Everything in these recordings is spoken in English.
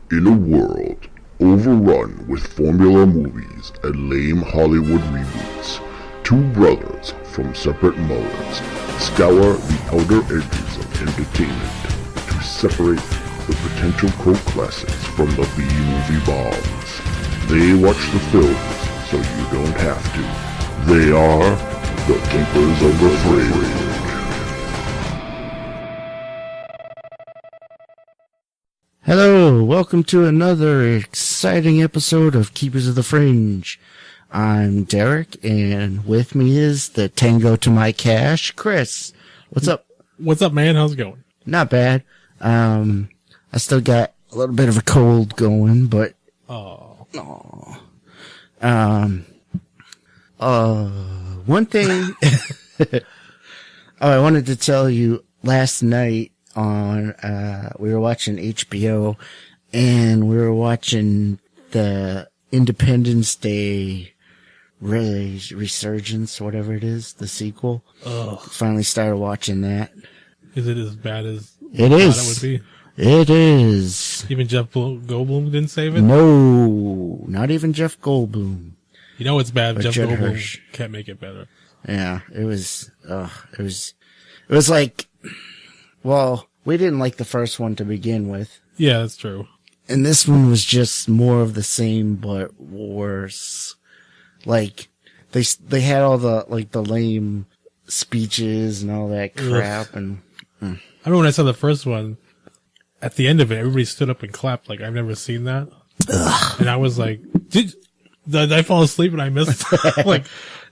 In a world overrun with formula movies and lame Hollywood reboots, two brothers from separate mothers scour the outer edges of entertainment to separate the potential cult classics from the B-movie bombs. They watch the films so you don't have to. They are the Keepers of the Fringe. Hello, welcome to another exciting episode of Keepers of the Fringe. I'm Derek, and with me is the Tango to my Cash, Chris. What's up? What's up, man? How's it going? Not bad. I still got a little bit of a cold going, but... one thing... I wanted to tell you, last night, we were watching HBO, and we were watching the Independence Day Resurgence, whatever it is, the sequel. Finally started watching that. Is it as bad as it is? It would be? It is. Even Jeff Goldblum didn't save it? No, not even Jeff Goldblum. You know it's bad. Jeff Judd Goldblum Hirsch can't make it better. Yeah, it was like, well, we didn't like the first one to begin with. Yeah, that's true. And this one was just more of the same, but worse. Like, they had all the lame speeches and all that crap. And I remember when I saw the first one, at the end of it, everybody stood up and clapped. Like, I've never seen that. And I was like, did I fall asleep and I missed like,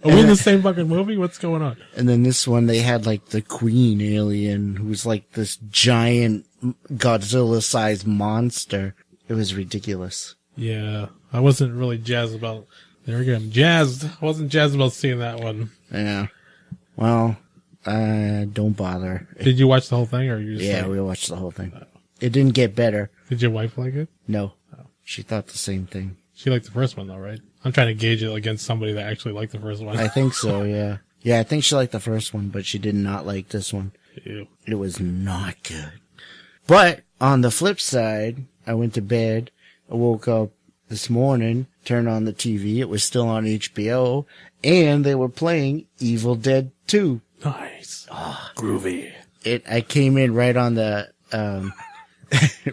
are we in the same fucking movie? What's going on? And then this one, they had like the queen alien who's like this giant Godzilla-sized monster. It was ridiculous. Yeah, I wasn't really jazzed about. There we go. I wasn't jazzed about seeing that one. Yeah. Well, don't bother. Did you watch the whole thing, or you? Just we watched the whole thing. It didn't get better. Did your wife like it? No. She thought the same thing. She liked the first one, though, right? I'm trying to gauge it against somebody that actually liked the first one. I think so, yeah. Yeah, I think she liked the first one, but she did not like this one. Ew. It was not good. But, on the flip side, I went to bed, I woke up this morning, turned on the TV, it was still on HBO, and they were playing Evil Dead 2. Nice. Groovy. I came in right on the,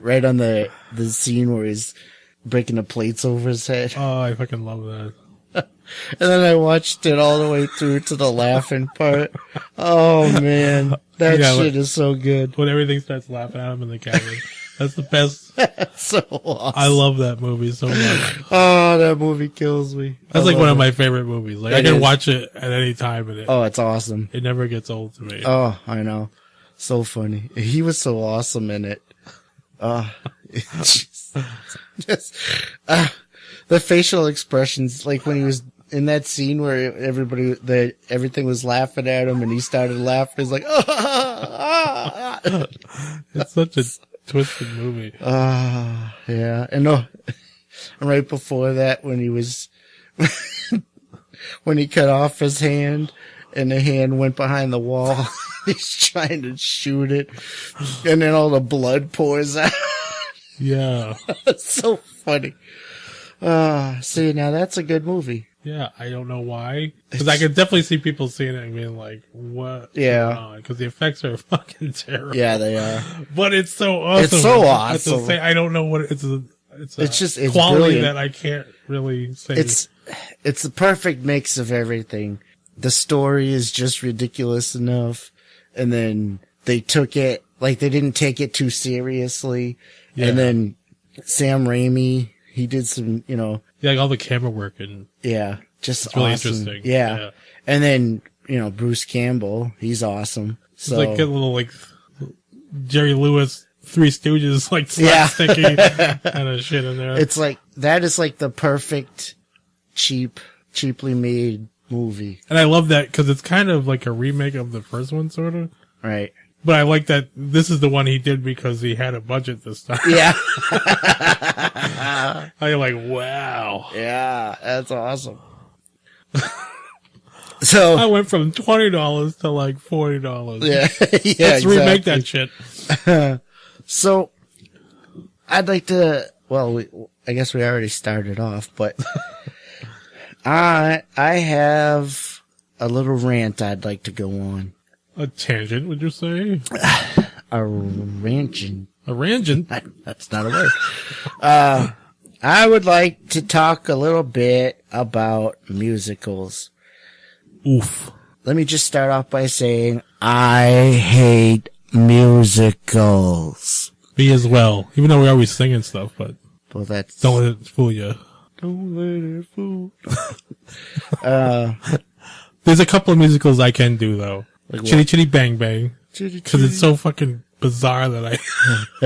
right on the scene where he's breaking the plates over his head. Oh, I fucking love that. And then I watched it all the way through to the laughing part. Oh man, that shit is so good. When everything starts laughing at him in the cabin. That's the best. That's so awesome. I love that movie so much. Oh, that movie kills me. That's like one of my favorite movies. Like, I can watch it at any time and it's awesome. It never gets old to me. Oh, I know. So funny. He was so awesome in it. The facial expressions, like when he was in that scene where everything was laughing at him and he started laughing. He's like, It's such a twisted movie. Yeah. And right before that, when he was, when he cut off his hand and the hand went behind the wall, he's trying to shoot it and then all the blood pours out. Yeah. It's so funny. See, now that's a good movie. Yeah, I don't know why. Because I could definitely see people seeing it and being like, what? Yeah. Because the effects are fucking terrible. Yeah, they are. But it's so awesome. It's so awesome. I don't know what it's just quality brilliant. that I can't really say. It's the perfect mix of everything. The story is just ridiculous enough. And then they took it, like they didn't take it too seriously. Yeah. And then Sam Raimi, he did some, like all the camera work and just it's really awesome. interesting. Yeah. And then, Bruce Campbell, he's awesome. So it's like a little like Jerry Lewis, Three Stooges, like slapsticky kind of shit in there. It's like, that is like the perfect cheaply made movie. And I love that because it's kind of like a remake of the first one, sort of. Right. But I like that this is the one he did because he had a budget this time. Yeah. I'm like, wow. Yeah, that's awesome. So I went from $20 to like $40. Yeah. Let's remake that shit. So I'd like to well, I guess we already started off, but I have a little rant I'd like to go on. A tangent, would you say? A rangent. A rangent? That's not a word. I would like to talk a little bit about musicals. Oof. Let me just start off by saying I hate musicals. Me as well. Even though we always sing and stuff, but Well, that's... don't let it fool you. Don't let it fool. There's a couple of musicals I can do, though. Like Chitty Chitty Bang Bang. Because it's so fucking bizarre that I...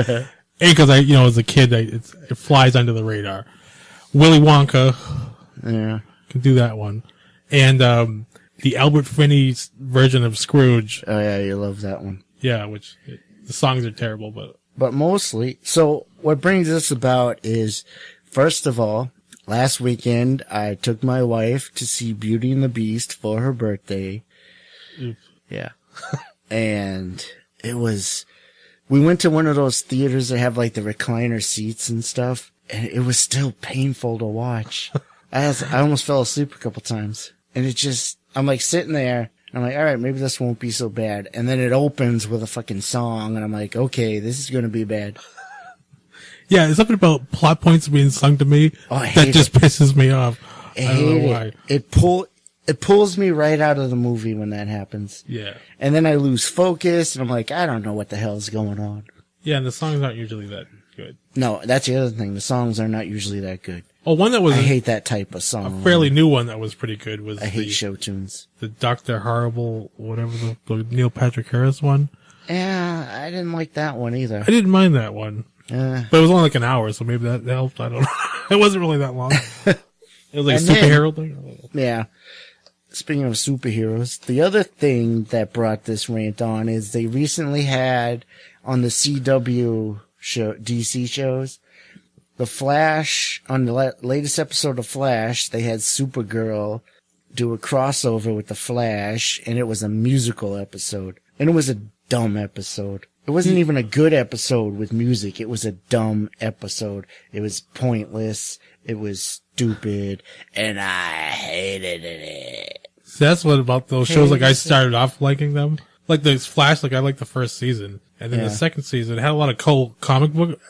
A, because I, as a kid, it flies under the radar. Willy Wonka. Yeah. Can do that one. And, the Albert Finney's version of Scrooge. Oh, yeah, you love that one. Yeah, the songs are terrible, But mostly, so what brings this about is, first of all, last weekend, I took my wife to see Beauty and the Beast for her birthday. Oof. Yeah. And we went to one of those theaters that have like the recliner seats and stuff, and it was still painful to watch. I almost fell asleep a couple times. And I'm like sitting there, and I'm like, all right, maybe this won't be so bad. And then it opens with a fucking song, and I'm like, okay, this is gonna be bad. Yeah, it's something about plot points being sung to me that just pisses me off. I don't know why. It pulls me right out of the movie when that happens. Yeah. And then I lose focus, and I'm like, I don't know what the hell's going on. Yeah, and the songs aren't usually that good. No, that's the other thing. The songs are not usually that good. Oh, one that was I hate that type of song. a fairly new one that was pretty good was I hate show tunes. The Dr. Horrible, whatever, the Neil Patrick Harris one. Yeah, I didn't like that one either. I didn't mind that one. But it was only like an hour, so maybe that helped. I don't know. It wasn't really that long. It was like a superhero thing. Yeah. Speaking of superheroes, the other thing that brought this rant on is they recently had on the CW show, DC shows, The Flash, on the latest episode of Flash, they had Supergirl do a crossover with The Flash, and it was a musical episode. And it was a dumb episode. It wasn't even a good episode with music. It was a dumb episode. It was pointless. It was stupid. And I hated it. So that's what about those shows, like I started off liking them. Like the Flash, like I liked the first season. And then the second season, it had a lot of cool comic book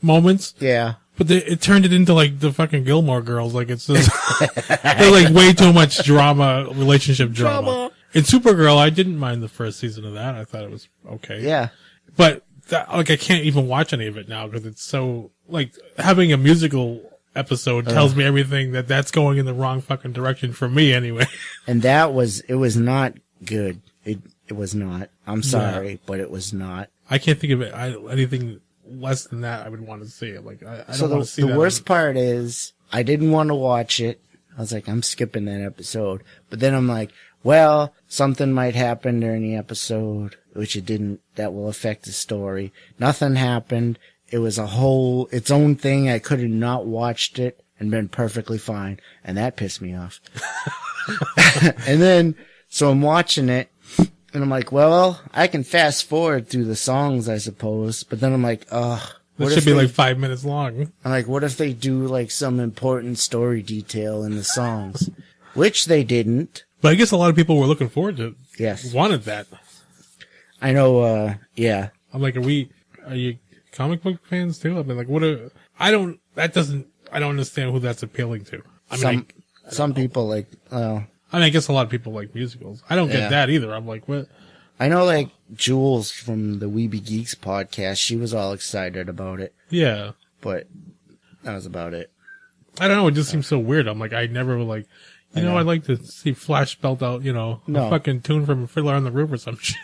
moments. Yeah. But it turned it into like the fucking Gilmore Girls. Like it's just, there's like way too much relationship drama. In Supergirl, I didn't mind the first season of that. I thought it was okay. Yeah. But I can't even watch any of it now because it's so, like, having a musical episode tells me everything that's going in the wrong fucking direction for me anyway. And it was not good. It was not. I'm sorry, but it was not. I can't think of anything less than that I would want to see it. Like, I don't want to see that. The worst part is, I didn't want to watch it. I was like, I'm skipping that episode. But then I'm like, well, something might happen during the episode, which it didn't, that will affect the story. Nothing happened. It was its own thing. I could have not watched it and been perfectly fine. And that pissed me off. And then, so I'm watching it, and I'm like, well, I can fast forward through the songs, I suppose. But then I'm like, this should be like 5 minutes long. I'm like, what if they do like some important story detail in the songs? Which they didn't. But I guess a lot of people were looking forward to it. Yes. Wanted that. I know, yeah. I'm like, are you comic book fans too? I mean, like, I don't understand who that's appealing to. I mean, some people like, well. I mean, I guess a lot of people like musicals. I don't get that either. I'm like, what? I know, like, Jules from the Weeby Geeks podcast, she was all excited about it. Yeah. But that was about it. I don't know, it just seems so weird. I'm like, I never would like, I'd like to see Flash belt out, a fucking tune from Fiddler on the Roof or some shit.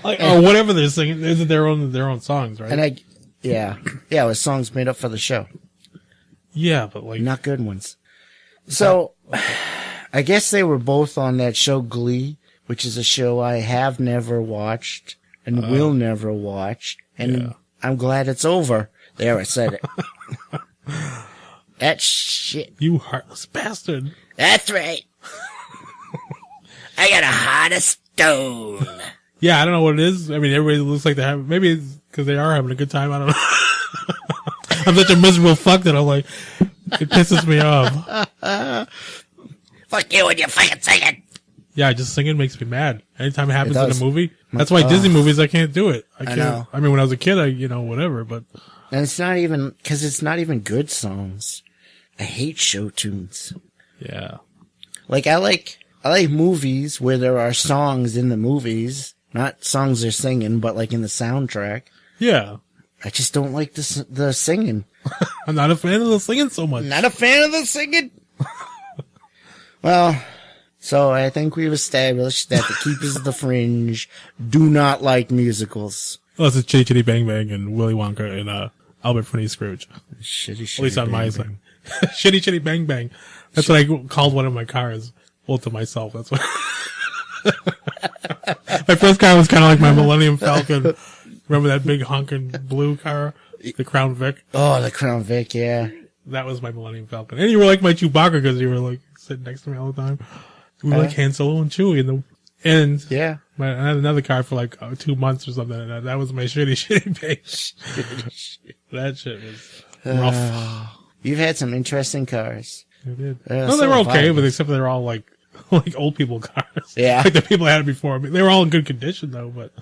Or whatever they're singing. Is their own songs, right? And it was songs made up for the show. Yeah, but like. Not good ones. So, I guess they were both on that show Glee, which is a show I have never watched and will never watch. And I'm glad it's over. There, I said it. That shit. You heartless bastard. That's right. I got a heart of stone. Yeah, I don't know what it is. I mean, everybody looks like they're having, maybe it's because they are having a good time. I don't know. I'm such a miserable fuck that I'm like, it pisses me off. Fuck you and your fucking singing. Yeah, just singing makes me mad. Anytime it happens in does. a movie. That's why Disney movies, I can't do it. I can't. know. I mean, when I was a kid, whatever, but. And it's not even, cause it's not even good songs. I hate show tunes. Yeah. Like, I like movies where there are songs in the movies. Not songs they're singing, but like in the soundtrack. Yeah. I just don't like the singing. I'm not a fan of the singing so much. Not a fan of the singing. Well, so I think we've established that the keepers of the Fringe do not like musicals. Unless it's Chitty Chitty Bang Bang and Willy Wonka and Albert Finney Scrooge. Shitty, At least on my bang, side. Shitty Chitty Bang Bang. That's what I called one of my cars. Well, to myself. That's what. My first car was kind of like my Millennium Falcon. Remember that big honking blue car? The Crown Vic? Oh, the Crown Vic, yeah. That was my Millennium Falcon. And you were like my Chewbacca because you were like sitting next to me all the time. We were like Han Solo and Chewie and Yeah. I had another car for like 2 months or something, and that was my shitty base. That shit was rough. You've had some interesting cars. I did. Yeah, No, they so were have okay, I. but except for they're all like old people cars. Yeah. Like the people that had it before. I mean, they were all in good condition though, but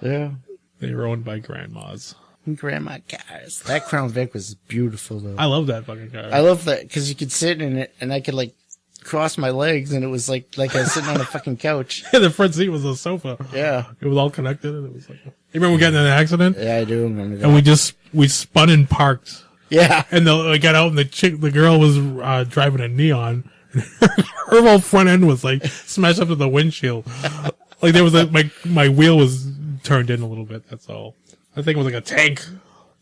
Yeah. they were owned by grandmas. Grandma cars. That Crown Vic was beautiful though. I love that fucking car. I love that because you could sit in it and I could like cross my legs and it was like I was sitting on a fucking couch. The front seat was a sofa. Yeah. It was all connected, and it was like. You remember we got in an accident? Yeah, I do remember that. And we spun and parked. Yeah. And I got out, and the girl was driving a Neon. And her whole front end was like smashed up to the windshield. Like there was my wheel was turned in a little bit. That's all. I think it was like a tank.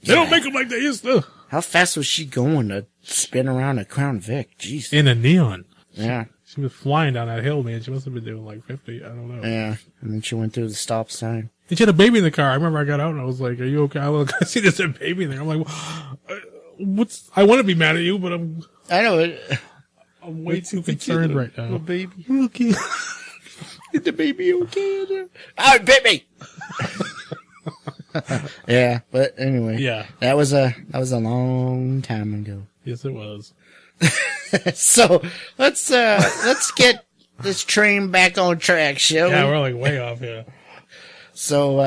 They don't make them like they used to. How fast was she going to spin around a Crown Vic? Jeez. In a Neon. Yeah. She was flying down that hill, man. She must have been doing like 50. I don't know. Yeah. And then she went through the stop sign. And she had a baby in the car. I remember I got out and I was like, "Are you okay?" I see there's a baby there. I'm like, I want to be mad at you, but I know it. I'm way too concerned right now. Little baby. Okay. Is the baby okay? Oh, it bit me. Yeah, but anyway. Yeah. That was a long time ago. Yes, it was. So let's get this train back on track, shall we? Yeah, we're like way off here. So,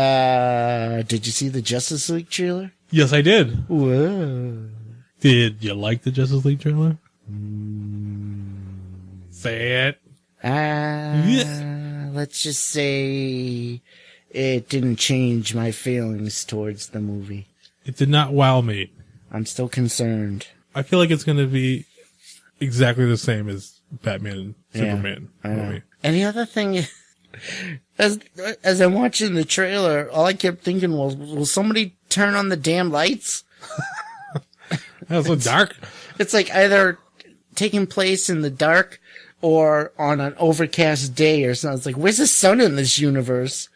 did you see the Justice League trailer? Yes, I did. Whoa. Did you like the Justice League trailer? Say it. Let's just say it didn't change my feelings towards the movie. It did not wow me. I'm still concerned. I feel like it's going to be exactly the same as Batman and Yeah, Superman I know. movie. And the other thing is, as I'm watching the trailer, all I kept thinking was, will somebody turn on the damn lights? That's so dark. It's like either taking place in the dark or on an overcast day or something. It's like, where's the sun in this universe?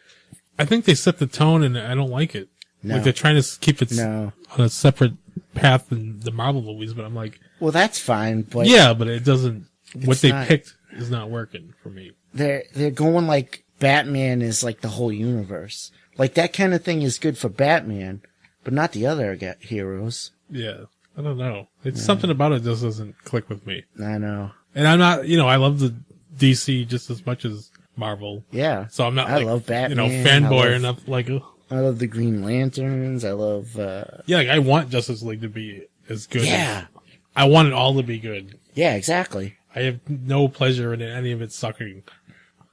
I think they set the tone, and I don't like it. No. Like they're trying to keep it No. on a separate path than the Marvel movies, but I'm like, Well, that's fine, but yeah, but it doesn't. What It's they not- picked is not working for me. they're going like Batman is like the whole universe. Like that kind of thing is good for Batman, but not the other heroes. Yeah, I don't know. It's something about it just doesn't click with me. I know. And I'm not, I love the DC just as much as Marvel. Yeah. So I'm not I love Batman. fanboy I or love- nothing. Like, I love the Green Lanterns. I love, yeah, like I want Justice League to be as good. yeah. I want it all to be good. Yeah, exactly. I have no pleasure in any of it sucking.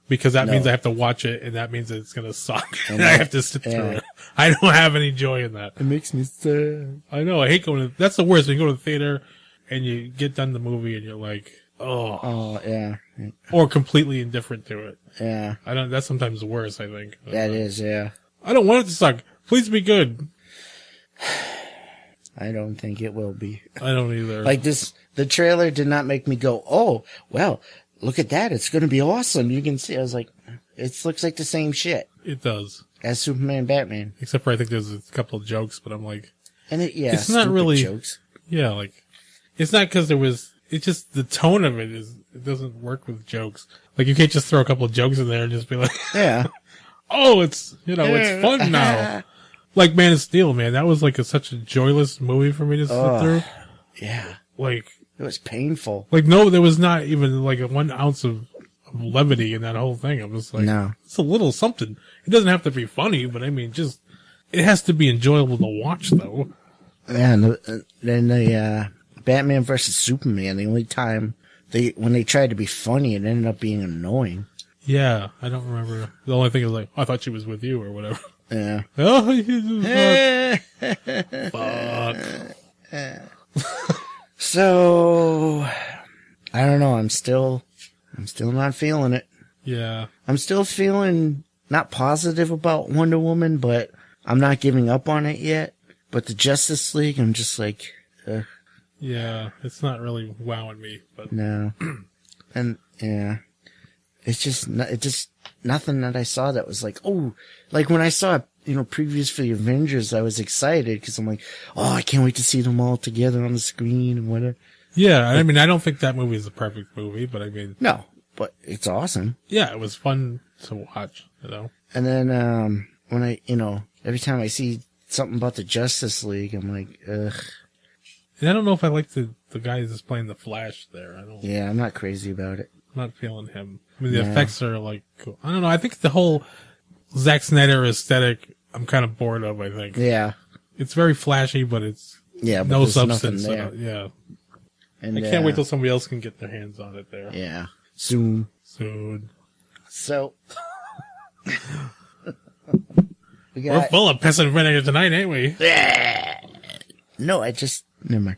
Because that No. means I have to watch it, and that means it's gonna suck. And know. I have to sit through Yeah. it. I don't have any joy in that. It makes me sad. I know, I hate going to, that's the worst, when you go to the theater, and you get done the movie, and you're like, oh. Oh, yeah. Or completely indifferent to it. Yeah. That's sometimes worse, I think. That is, yeah. I don't want it to suck. Please be good. I don't think it will be. I don't either. Like the trailer did not make me go, oh, well, look at that. It's going to be awesome. You can see. I was like, it looks like the same shit It does. as Superman and Batman. Except for I think there's a couple of jokes, but I'm like, And It's not stupid really- jokes. yeah, like, it's not because it's just the tone of it doesn't work with jokes. Like, you can't just throw a couple of jokes in there and just be like, Yeah. oh, it's, it's fun now. Like Man of Steel, man. That was like such a joyless movie for me to sit through. Yeah. Like, it was painful. Like, no, there was not even like a 1 ounce of levity in that whole thing. I'm just like, no. It's a little something. It doesn't have to be funny, but I mean, just, it has to be enjoyable to watch, though. Yeah, and then the Batman versus Superman, the only time when they tried to be funny, it ended up being annoying. Yeah, I don't remember. The only thing is like, I thought she was with you or whatever. Yeah. Oh, fuck. So, I don't know. I'm still not feeling it. Yeah. I'm still feeling not positive about Wonder Woman, but I'm not giving up on it yet. But the Justice League, I'm just like, yeah, it's not really wowing me, but no. And yeah, it's just nothing that I saw that was like, oh, like when I saw, previous for the Avengers, I was excited because I'm like, oh, I can't wait to see them all together on the screen and whatever. Yeah, I mean, I don't think that movie is a perfect movie, but I mean, no, but it's awesome. Yeah, it was fun to watch, And then when I, every time I see something about the Justice League, I'm like, ugh. And I don't know if I like the guy that's playing the Flash there. Yeah, I'm not crazy about it. I'm not feeling him. I mean, the effects are like, cool. I don't know. I think the whole Zack Snyder aesthetic, I'm kind of bored of, I think. Yeah. It's very flashy, but it's no substance. Yeah. And I can't wait till somebody else can get their hands on it there. Yeah. Soon. So. We're full of piss and vinegar tonight, ain't we? No, never mind.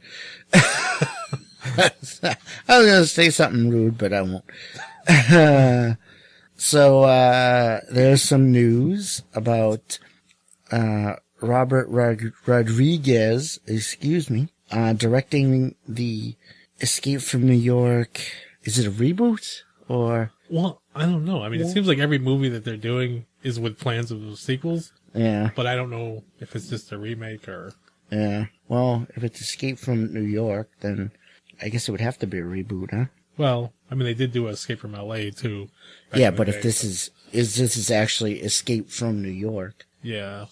I was going to say something rude, but I won't. So, there's some news about, Robert Rodriguez, directing the Escape from New York. Is it a reboot or? Well, I don't know. I mean, it seems like every movie that they're doing is with plans of sequels. Yeah. But I don't know if it's just a remake or. Yeah. Well, if it's Escape from New York, then I guess it would have to be a reboot, huh? Well, I mean, they did do Escape from LA too. Yeah, but if this is actually Escape from New York. Yeah.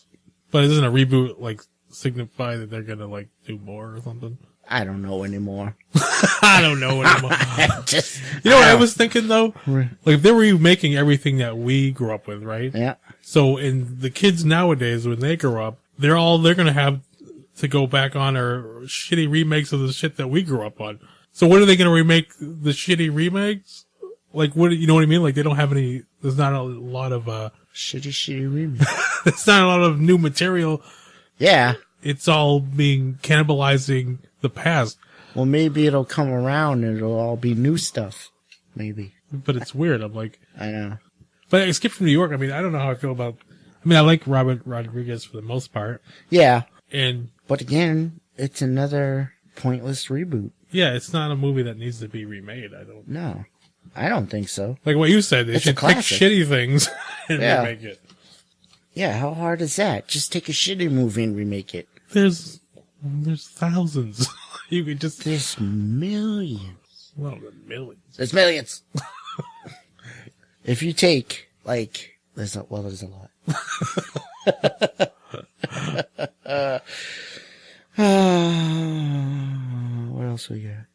But isn't a reboot like signify that they're gonna like do more or something? I don't know anymore. I don't know anymore. You know what I was thinking though? Like if they were remaking everything that we grew up with, right? Yeah. So in the kids nowadays, when they grow up, they're gonna have to go back on our shitty remakes of the shit that we grew up on. So what are they gonna remake the shitty remakes? Like what, you know what I mean? Like they don't have any, there's not a lot of, shitty remake. There's not a lot of new material. Yeah. It's all being cannibalizing the past. Well, maybe it'll come around and it'll all be new stuff. Maybe. But it's weird. I'm like, I know. But Escape from New York, I mean, I don't know how I feel about, I mean, I like Robert Rodriguez for the most part. Yeah. But again, it's another pointless reboot. Yeah, it's not a movie that needs to be remade. No, I don't think so. Like what you said, they should take shitty things and remake it. Yeah, how hard is that? Just take a shitty movie and remake it. There's thousands. You could just... There's millions. Well, millions. There's millions. If you take, there's a lot. What else we got?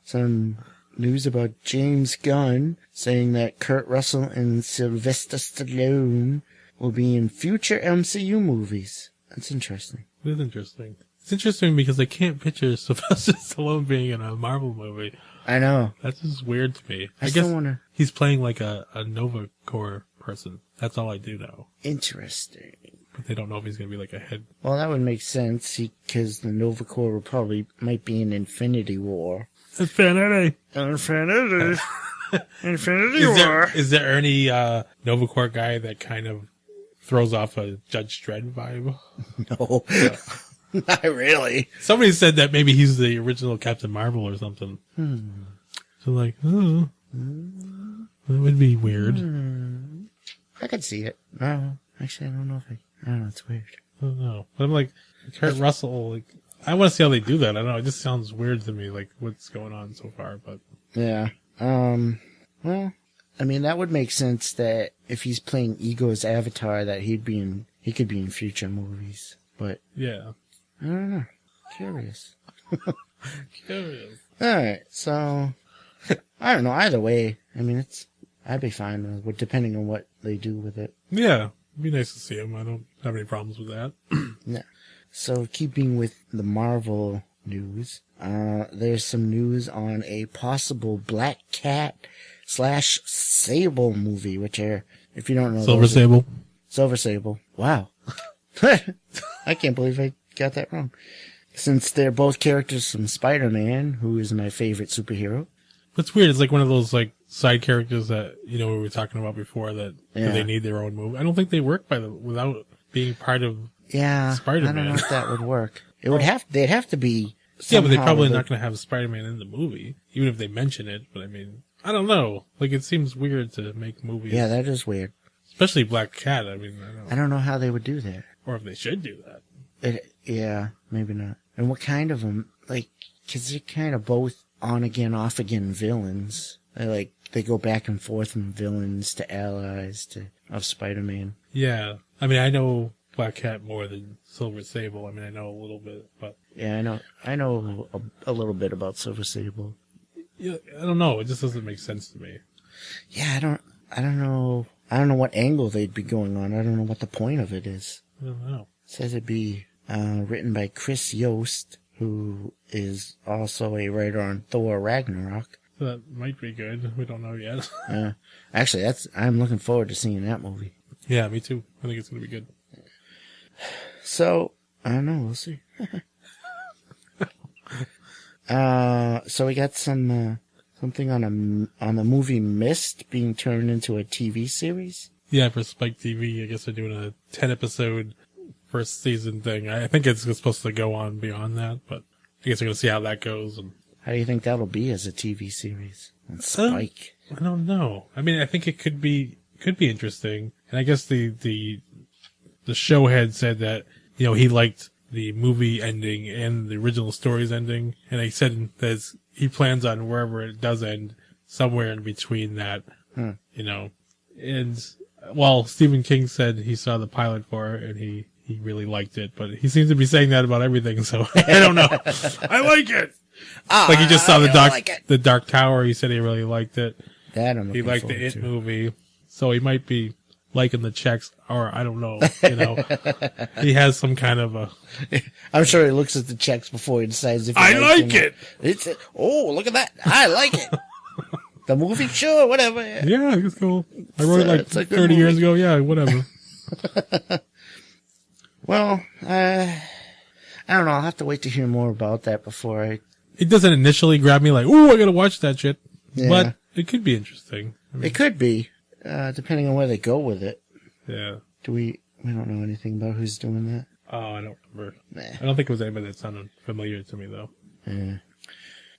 Some news about James Gunn saying that Kurt Russell and Sylvester Stallone will be in future MCU movies. That's interesting. It is interesting. It's interesting because I can't picture Sylvester Stallone being in a Marvel movie. I know. That's just weird to me. I guess he's playing like a Nova Corps person. That's all I do know. Interesting. But they don't know if he's going to be like a head. Well, that would make sense because the Nova Corps might be in Infinity War. Infinity War. Is there any Nova Corps guy that kind of throws off a Judge Dredd vibe? No. Not really. Somebody said that maybe he's the original Captain Marvel or something. So like, that would be weird. I could see it. No, actually, I don't know I don't know, it's weird. I don't know. But I'm like, Kurt Russell, I want to see how they do that. I don't know. It just sounds weird to me, what's going on so far, but. Yeah. Well, I mean, that would make sense that if he's playing Ego's avatar, that he'd be in He could be in future movies, but Yeah. I don't know. Curious. Curious. Alright, so I don't know. Either way, I mean, I'd be fine with depending on what they do with it. Yeah. It'd be nice to see him. I don't have any problems with that. Yeah. So keeping with the Marvel news, there's some news on a possible Black Cat / Sable movie, which are, if you don't know, Silver Sable. Silver Sable. Wow. I can't believe I got that wrong. Since they're both characters from Spider-Man, who is my favorite superhero. It's weird. It's like one of those like side characters that, you know, we were talking about before that Yeah. they need their own movie. I don't think they work without being part of Spider-Man. I don't know if that would work. They'd have to be. Yeah, but they're somehow probably not going to have Spider-Man in the movie, even if they mention it. But I mean, I don't know. Like, it seems weird to make movies. Yeah, that is weird. Especially Black Cat. I mean, I don't know how they would do that. Or if they should do that. Yeah, maybe not. And what kind of them? Like, because they're kind of both on again, off again villains. They go back and forth from villains to allies of Spider-Man. Yeah. I mean, I know Black Cat more than Silver Sable. I mean, I know a little bit, but Yeah, I know a little bit about Silver Sable. yeah, I don't know. It just doesn't make sense to me. Yeah, I don't know. I don't know what angle they'd be going on. I don't know what the point of it is. I don't know. It says it'd be written by Chris Yost, who is also a writer on Thor Ragnarok. So that might be good. We don't know yet. Actually, I'm looking forward to seeing that movie. Yeah, me too. I think it's going to be good. So, I don't know. We'll see. So we got something on the movie Mist being turned into a TV series. Yeah, for Spike TV, I guess they're doing a 10-episode first season thing. I think it's supposed to go on beyond that, but I guess we're going to see how that goes. And How do you think that'll be as a TV series on Spike? I don't know. I mean, I think it could be interesting. And I guess the show head said that, you know, he liked the movie ending and the original story's ending. And he said that he plans on wherever it does end, somewhere in between that, you know. And, well, Stephen King said he saw the pilot for it and he really liked it. But he seems to be saying that about everything, so I don't know. I like it! Like he just saw the Dark Tower. He said he really liked it. He liked the It movie, so he might be liking the checks, or I don't know. You know, he has some kind of a. I'm sure he looks at the checks before he decides if he I likes like them. it. Look at that! I like it. The movie, sure, whatever. Yeah, it's cool. I wrote it like 30 years ago. Yeah, whatever. Well, I don't know. I'll have to wait to hear more about that before I. It doesn't initially grab me like, ooh, I gotta watch that shit. Yeah. But it could be interesting. I mean, It could be, depending on where they go with it. yeah. We don't know anything about who's doing that. Oh, I don't remember. Nah. I don't think it was anybody that sounded familiar to me, though. Yeah.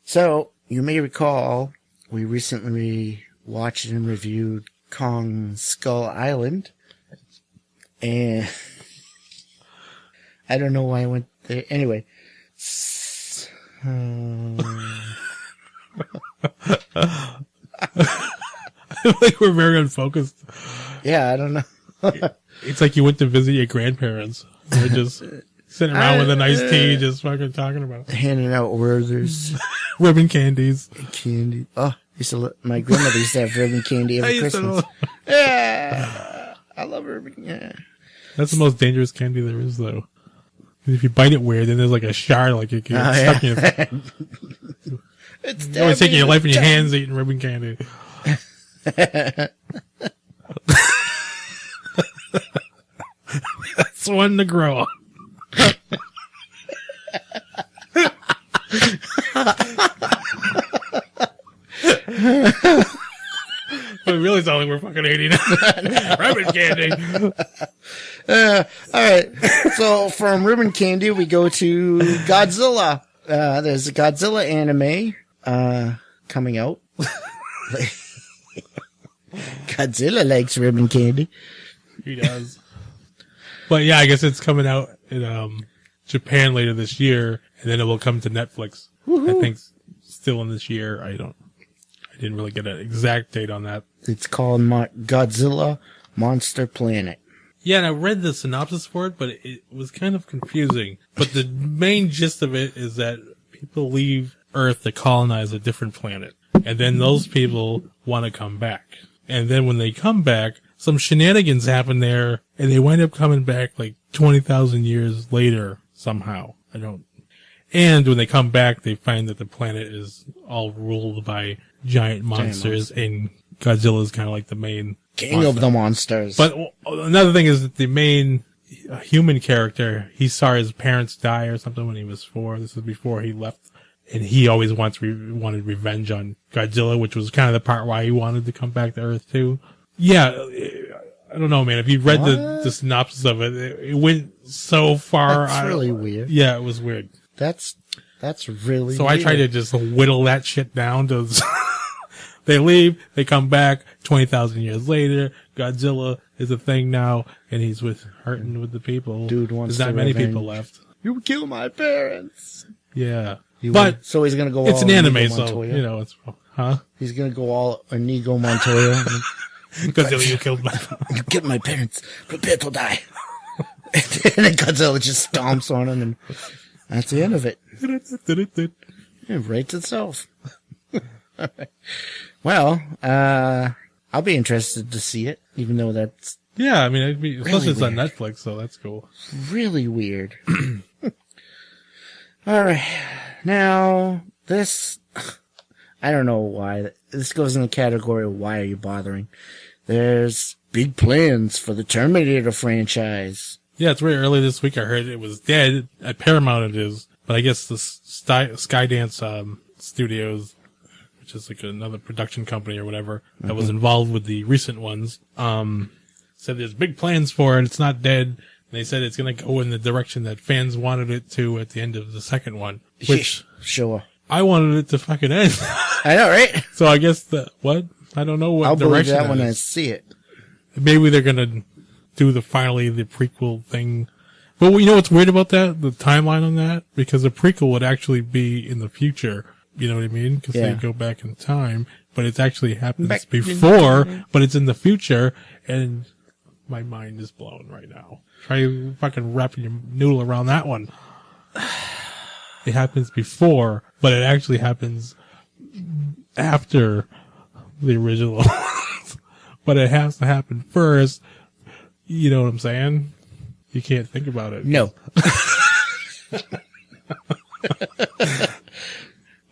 So, you may recall, we recently watched and reviewed Kong Skull Island. And I don't know why I went there. Anyway. I feel like we're very unfocused. Yeah, I don't know. It's like you went to visit your grandparents. They're just sitting around with a nice tea, just fucking talking about Handing out Werther's ribbon candies. candy. Oh, my grandmother used to have ribbon candy every Christmas. Yeah, I love ribbon. Yeah, That's the most dangerous candy there is, though. If you bite it weird, then there's like a shard, like it gets stuck in your. You're always taking your life in your hands, eating ribbon candy. That's one to grow on. But really sound like we're fucking eating ribbon candy. all right. So from ribbon candy, we go to Godzilla. There's a Godzilla anime coming out. Godzilla likes ribbon candy. He does. But yeah, I guess it's coming out in Japan later this year, and then it will come to Netflix. Woo-hoo. I think still in this year. I didn't really get an exact date on that. It's called Godzilla Monster Planet. Yeah, and I read the synopsis for it, but it was kind of confusing. But the main gist of it is that people leave Earth to colonize a different planet. And then those people want to come back. And then when they come back, some shenanigans happen there, and they wind up coming back like 20,000 years later somehow. And when they come back, they find that the planet is all ruled by giant monsters, and Godzilla is kind of like the main king of the monsters. But another thing is that the main human character, he saw his parents die or something when he was 4. This is before he left. And he always wanted revenge on Godzilla, which was kind of the part why he wanted to come back to Earth too. Yeah, I don't know, man. If you read the synopsis of it, it went so far. That's really weird. Yeah, it was weird. That's really So weird. I tried to just whittle that shit down to... They leave, they come back, 20,000 years later, Godzilla is a thing now, and he's hurting with the people. Dude wants There's not many revenge. people left. You killed my parents. Yeah. So he's gonna go it's all an anime, Inigo so, Montoya. you know, it's... Huh? He's gonna go all Inigo Montoya. Godzilla, you killed my... You killed my parents. Prepare to die. And then Godzilla just stomps on him, and that's the end of it. It writes itself. Well, I'll be interested to see it, even though that's Yeah, I mean, plus Really it's on weird. Netflix, so that's cool. really weird. All right. Now, this, I don't know why. This goes in the category of why are you bothering? There's big plans for the Terminator franchise. Yeah, it's very early this week. I heard it was dead. At Paramount it is. But I guess the Skydance Studios, which is like another production company or whatever, that was involved with the recent ones, said there's big plans for it. It's not dead. They said it's going to go in the direction that fans wanted it to at the end of the second one, which Sure. I wanted it to fucking end. I know, right? So I guess what? I don't know what I'll believe direction that when I is. see it. Maybe they're going to do the prequel thing. But you know what's weird about that? The timeline on that? Because the prequel would actually be in the future. You know what I mean? Because Yeah. they go back in time, but it actually happens Back in before, time. but it's in the future, and my mind is blown right now. Try fucking wrapping your noodle around that one. It happens before, but it actually happens after the original. But it has to happen first. You know what I'm saying? You can't think about it. No.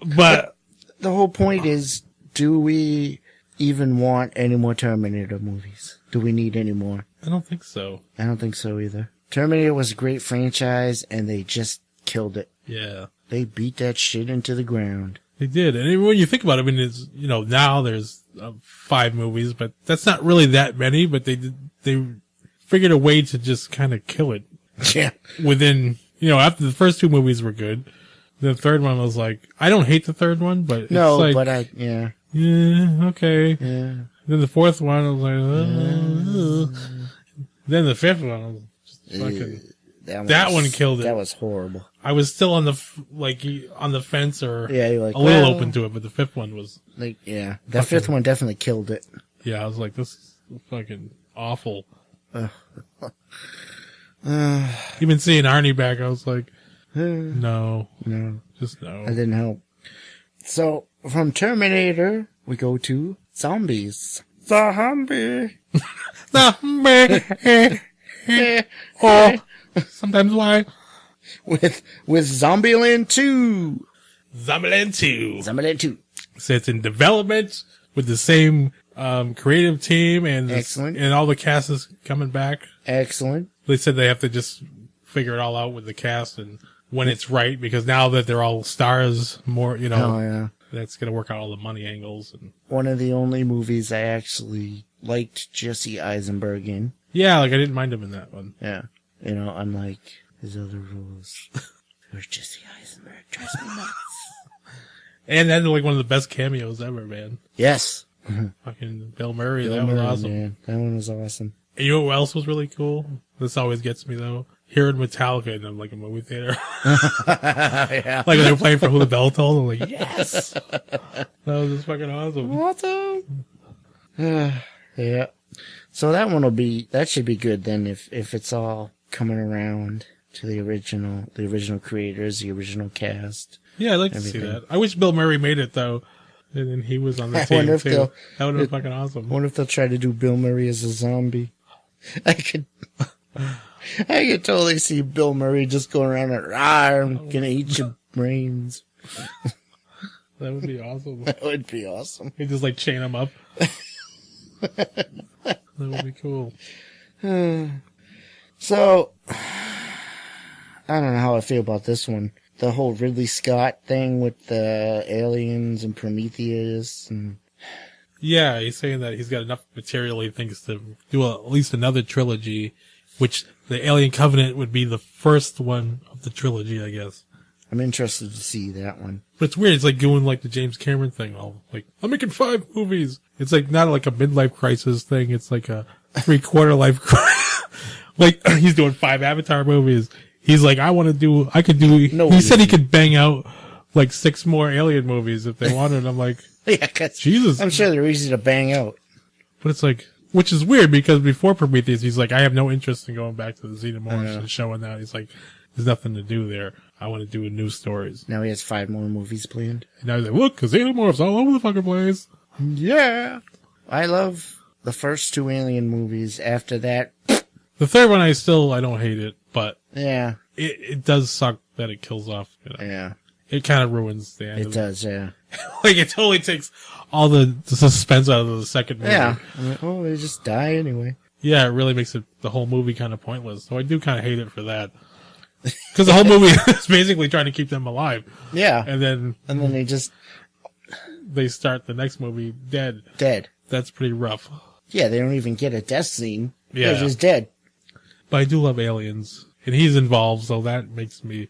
But The whole point is, do we even want any more Terminator movies? Do we need any more? I don't think so. I don't think so either. Terminator was a great franchise, and they just killed it. Yeah. They beat that shit into the ground. They did. And even when you think about it, I mean, it's, you know, now there's 5 movies, but that's not really that many, but they figured a way to just kind of kill it Yeah. within, you know, after the first 2 movies were good. The third one was like, I don't hate the third one, but No, it's like, but yeah. yeah, okay. Yeah. Then the fourth one, I was like, then the fifth one, I was just fucking, that one killed it. That was horrible. I was still on on the fence or Yeah, you're like, a little well- open to it, but the fifth one was, Like, yeah. That fifth one definitely killed it. yeah, I was like, this is fucking awful. Uh, Even seeing Arnie back, I was like, no, no, just no. that didn't help. So, from Terminator, we go to zombies. Zombie. Oh, sometimes why? With Zombieland 2. Zombieland 2. Zombieland 2. So it's in development with the same creative team and Excellent. and all the cast is coming back. Excellent. They said they have to just figure it all out with the cast and when it's right, because now that they're all stars, more, you know, Oh, yeah. that's going to work out all the money angles. And One of the only movies I actually liked Jesse Eisenberg in. yeah, like I didn't mind him in that one. Yeah. You know, unlike his other roles. Where Jesse Eisenberg drives me nuts. And then like one of the best cameos ever, man. Yes. Fucking Bill Murray, Bill that was Murray, awesome. man. That one was awesome. And you know what else was really cool? This always gets me though. Hearing Metallica in like a movie theater. Yeah. Like when they were playing for Who the Bell Tolled, I'm like, yes! That was just fucking awesome. Awesome. Yeah. So that should be good then if it's all coming around to the original creators, the original cast. Yeah, I'd like to see that. I wish Bill Murray made it though, and then he was on the team too. That would have been fucking awesome. I wonder if they'll try to do Bill Murray as a zombie. I could totally see Bill Murray just going around and I'm gonna eat your brains. That would be awesome. That would be awesome. You just like chain him up. That would be cool. So, I don't know how I feel about this one. The whole Ridley Scott thing with the aliens and Prometheus and... Yeah, he's saying that he's got enough material, he thinks, to do at least another trilogy, which the Alien Covenant would be the first one of the trilogy, I guess. I'm interested to see that one. But it's weird. It's like doing like the James Cameron thing. Like, I'm making 5 movies. It's like not like a midlife crisis thing. It's like a 3/4 life crisis. Like, he's doing 5 Avatar movies. He's like, he said he could bang out like 6 more Alien movies if they wanted. I'm like, yeah, 'cause Jesus. I'm sure they're easy to bang out. But it's like, which is weird because before Prometheus, he's like, I have no interest in going back to the Xenomorphs and showing that. He's like, there's nothing to do there. I want to do new stories. Now he has 5 more movies planned. And now he's like, look, Xenomorphs all over the fucking place. Yeah. I love the first 2 Alien movies. After that... The third one, I don't hate it, but... Yeah. It does suck that it kills off. You know? Yeah. It kind of ruins the end. It does, yeah. Like, it totally takes all the suspense out of the second movie. Yeah. Oh, they just die anyway. Yeah, it really makes the whole movie kind of pointless. So I do kind of hate it for that. Because the whole movie is basically trying to keep them alive. Yeah. And then they start the next movie dead. Dead. That's pretty rough. Yeah, they don't even get a death scene. Yeah. They're just dead. But I do love aliens. And he's involved, so that makes me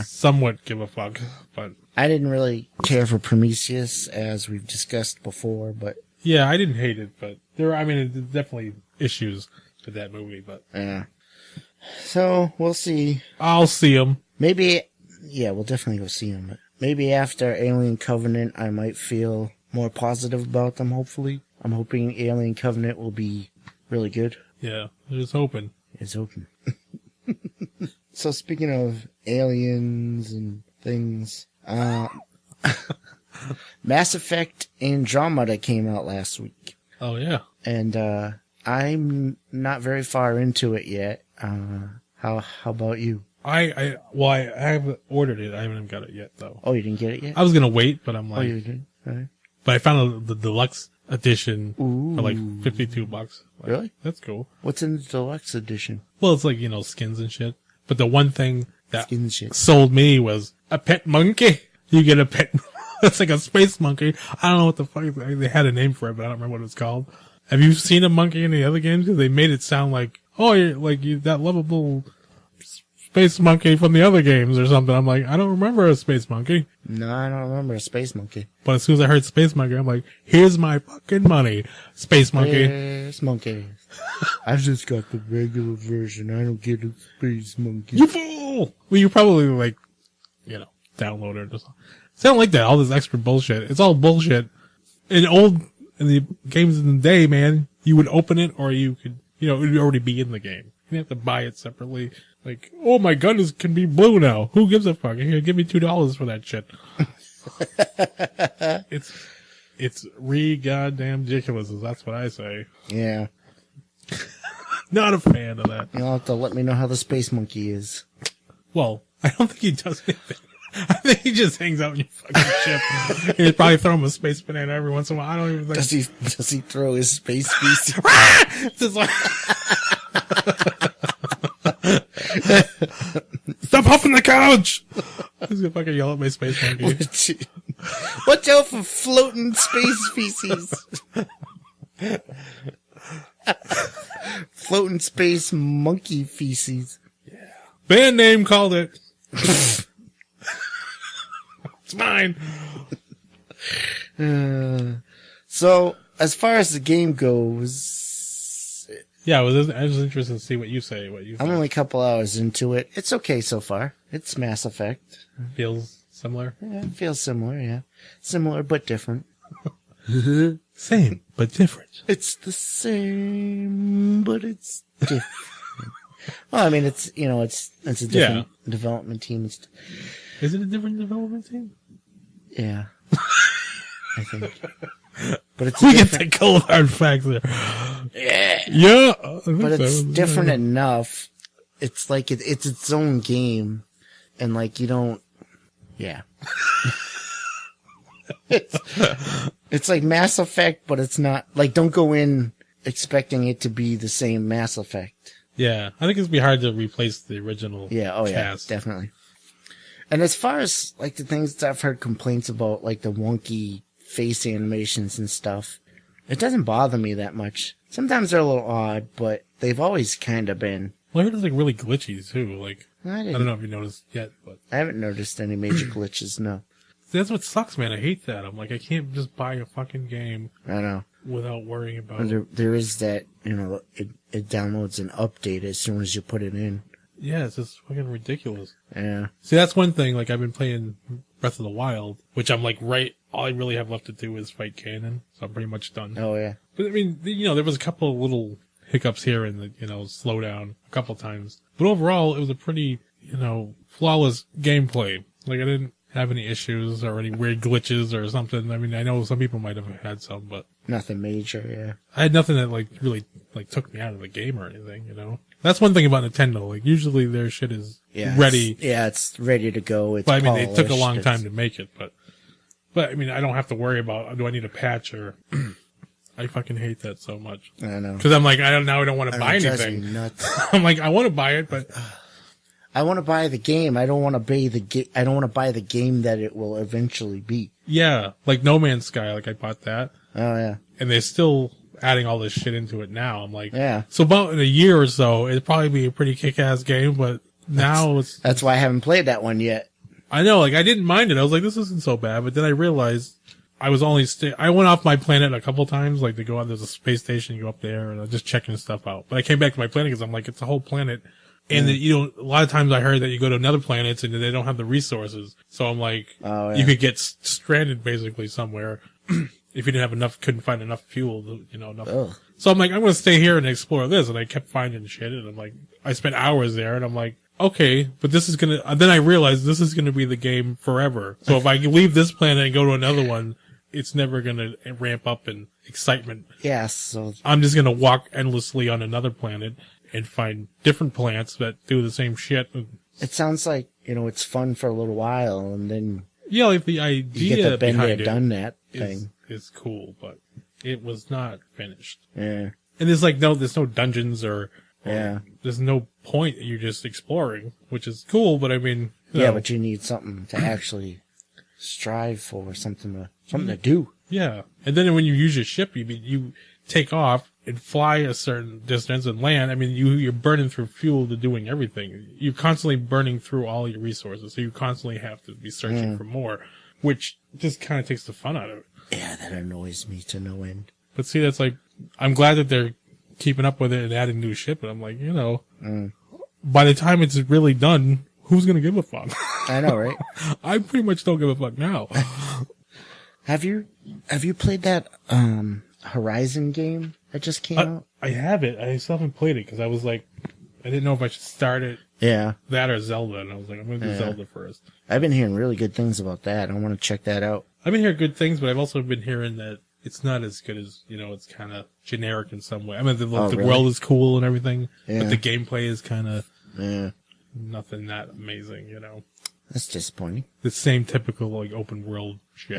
somewhat give a fuck. But I didn't really care for Prometheus, as we've discussed before, but... Yeah, I didn't hate it, but there's definitely issues with that movie, but... Yeah. So, we'll see. I'll see him. Maybe, yeah, we'll definitely go see him. Maybe after Alien Covenant, I might feel more positive about them, hopefully. I'm hoping Alien Covenant will be really good. Yeah, just hoping. It's open. So, speaking of aliens and things, Mass Effect Andromeda came out last week. Oh, yeah. And, I'm not very far into it yet. How about you? I haven't ordered it. I haven't got it yet, though. Oh, you didn't get it yet? I was gonna wait, but I'm like... Oh, you did? Right. But I found the deluxe edition for like $52. Like, really? That's cool. What's in the deluxe edition? Well, it's like, skins and shit. But the one thing that shit. sold me was a pet monkey. You get a pet... It's like a space monkey. I don't know what the fuck... They had a name for it, but I don't remember what it's called. Have you seen a monkey in the other games? They made it sound like, you're that lovable space monkey from the other games or something. I'm like, I don't remember a space monkey. No, I don't remember a space monkey. But as soon as I heard space monkey, I'm like, here's my fucking money, space monkey. Space monkey. I just got the regular version. I don't get a space monkey. You fool! Well, you probably download it or something. Sound like that, all this extra bullshit. It's all bullshit. In the games in the day, man, you would open it or you could, it would already be in the game. You have to buy it separately. Like, oh, my gun can be blue now. Who gives a fuck? Here, give me $2 for that shit. It's goddamn ridiculous. That's what I say. Yeah. Not a fan of that. You'll have to let me know how the space monkey is. Well, I don't think he does anything. I think he just hangs out in your fucking ship. And you probably throw him a space banana every once in a while. I don't even think. Does he throw his space feces? Just like... Stop huffing the couch! He's gonna fucking yell at my space monkey. Watch out for floating space feces. Floating space monkey feces. Yeah. Band name called it. It's mine. So, as far as the game goes... Yeah, I was interested to see what you say. I'm only a couple hours into it. It's okay so far. It's Mass Effect. Feels similar? Yeah, it feels similar, yeah. Similar, but different. Same, but different. It's the same, but it's different. Well, I mean, it's a different development team. Is it a different development team? Yeah. I think. But it's we get the cold hard facts there. Yeah. But it's different enough. It's like it's its own game, and like you don't. Yeah. It's like Mass Effect, but it's not like don't go in expecting it to be the same Mass Effect. Yeah, I think it'd be hard to replace the original. Yeah. Oh cast. Yeah. Definitely. And as far as like the things that I've heard complaints about, like the wonky face animations and stuff, it doesn't bother me that much. Sometimes they're a little odd, but they've always kind of been. Well, I heard it's like really glitchy too. Like I don't know if you noticed yet, but I haven't noticed any major glitches. No. That's what sucks, man. I hate that. I'm like, I can't just buy a fucking game. I know. Without worrying about it. There is that, it downloads an update as soon as you put it in. Yeah, it's just fucking ridiculous. Yeah. See, that's one thing. Like, I've been playing Breath of the Wild, which I'm like, all I really have left to do is fight Ganon, so I'm pretty much done. Oh, yeah. But I mean, there was a couple of little hiccups here and the, slowdown a couple times. But overall, it was a pretty, flawless gameplay. Like, I didn't have any issues or any weird glitches or something. I mean, I know some people might have had some, but nothing major. Yeah, I had nothing that like really like took me out of the game or anything. That's one thing about Nintendo. Like usually their shit is ready. It's ready to go. It's but I mean, polished. they took a long time to make it, but I mean, I don't have to worry about do I need a patch or. I fucking hate that so much. I know because I'm like I don't want to buy anything. Nuts. I'm like I want to buy it, but. I want to buy the game. I don't want to buy I don't want to buy the game that it will eventually be. Yeah, like No Man's Sky. Like I bought that. Oh yeah. And they're still adding all this shit into it now. I'm like, yeah. So about in a year or so, it'd probably be a pretty kick-ass game. But now that's why I haven't played that one yet. I know. Like I didn't mind it. I was like, this isn't so bad. But then I realized I was only I went off my planet a couple times. Like to go out, there's a space station. You go up there and I'm just checking stuff out. But I came back to my planet because I'm like, it's a whole planet. And then, a lot of times I heard that you go to another planet and they don't have the resources. So I'm like, you could get stranded basically somewhere if you couldn't find enough fuel, enough. Ugh. So I'm like, I'm going to stay here and explore this. And I kept finding shit. And I'm like, I spent hours there and I'm like, okay, but this is then I realized this is going to be the game forever. So if I leave this planet and go to another one, it's never going to ramp up in excitement. Yeah, so I'm just going to walk endlessly on another planet and find different plants that do the same shit. It sounds like, it's fun for a little while, and then yeah, like the idea you get the been behind there, done that thing. Is cool, but it was not finished. Yeah. And there's there's no dungeons or there's no point. You're just exploring, which is cool, but I mean, but you need something to actually strive for, something to do. Yeah. And then when you use your ship, you take off and fly a certain distance and land. I mean, you're burning through fuel to doing everything. You're constantly burning through all your resources, so you constantly have to be searching for more, which just kind of takes the fun out of it. Yeah, that annoys me to no end. But see, that's like, I'm glad that they're keeping up with it and adding new shit, but I'm like, by the time it's really done, who's gonna give a fuck? I know, right? I pretty much don't give a fuck now. Have you played that, Horizon game that just came out? I have it. I still haven't played it because I was like, I didn't know if I should start it. Yeah. That or Zelda, and I was like, I'm going to do Zelda first. I've been hearing really good things about that. I want to check that out. I've been hearing good things, but I've also been hearing that it's not as good as, it's kind of generic in some way. I mean, the world is cool and everything, but the gameplay is kind of nothing that amazing, That's disappointing. The same typical, open world shit,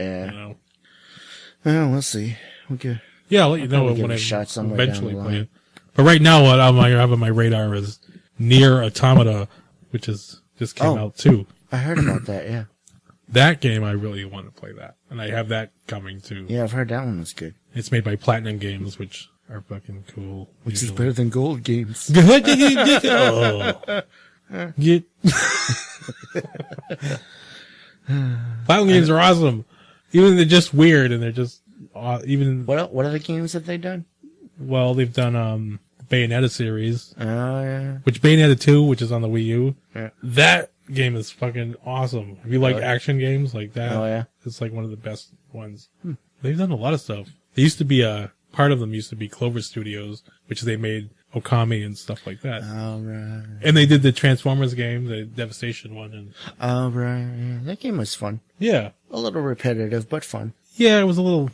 Well, we'll see. Okay. Yeah, I'll let you know when I eventually play it. But right now, what I have on my radar is Nier Automata, which just came out too. I heard about that, yeah. That game, I really want to play that. And I have that coming too. Yeah, I've heard that one was good. It's made by Platinum Games, which are fucking cool. Which is better than Gold Games. Platinum Games are awesome. Even they're just weird and they're just even. What other games have they done? Well, they've done Bayonetta series. Oh yeah. Which Bayonetta 2, which is on the Wii U. Yeah. That game is fucking awesome. If you like action games like that, oh yeah, it's like one of the best ones. they've done a lot of stuff. They used to be part of them used to be Clover Studios, which they made Okami and stuff like that. All right. And they did the Transformers game, the Devastation one. And All right. That game was fun. yeah. A little repetitive, but fun. Yeah, it was a little